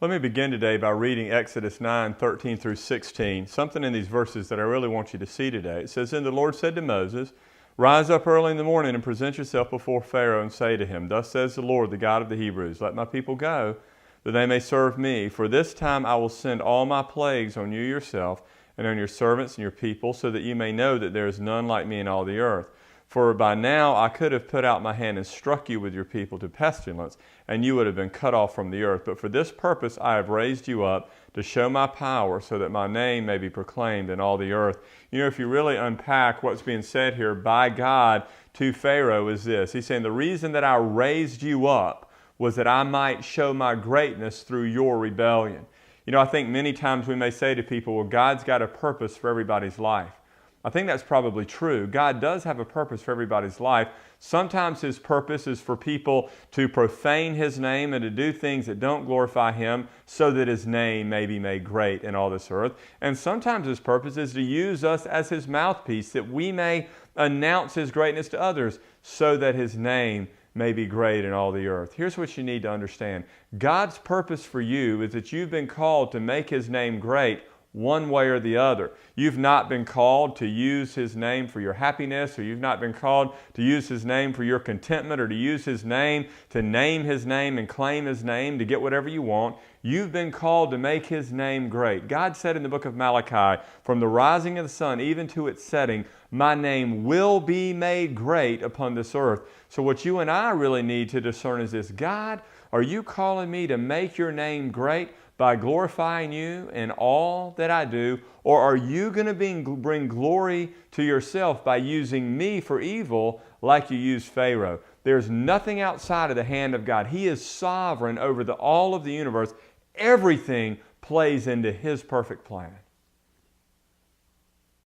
Let me begin today by reading Exodus 9:13 through 16, something in these verses that I really want you to see today. It says, "And the Lord said to Moses, Rise up early in the morning and present yourself before Pharaoh and say to him, Thus says the Lord, the God of the Hebrews, Let my people go, that they may serve me. For this time I will send all my plagues on you yourself and on your servants and your people, so that you may know that there is none like me in all the earth. For by now I could have put out my hand and struck you with your people to pestilence, and you would have been cut off from the earth. But for this purpose I have raised you up, to show my power, so that my name may be proclaimed in all the earth." You know, if you really unpack what's being said here by God to Pharaoh is this. He's saying the reason that I raised you up was that I might show my greatness through your rebellion. You know, I think many times we may say to people, well, God's got a purpose for everybody's life. I think that's probably true. God does have a purpose for everybody's life. Sometimes His purpose is for people to profane His name and to do things that don't glorify Him so that His name may be made great in all this earth. And sometimes His purpose is to use us as His mouthpiece that we may announce His greatness to others so that His name may be great in all the earth. Here's what you need to understand. God's purpose for you is that you've been called to make His name great one way or the other. You've not been called to use His name for your happiness, or you've not been called to use His name for your contentment, or to use His name to name His name and claim His name to get whatever you want. You've been called to make His name great. God said in the book of Malachi, from the rising of the sun even to its setting, my name will be made great upon this earth. So what you and I really need to discern is this: God, are you calling me to make your name great by glorifying you in all that I do? Or are you going to bring glory to yourself by using me for evil like you used Pharaoh? There's nothing outside of the hand of God. He is sovereign over all of the universe. Everything plays into His perfect plan.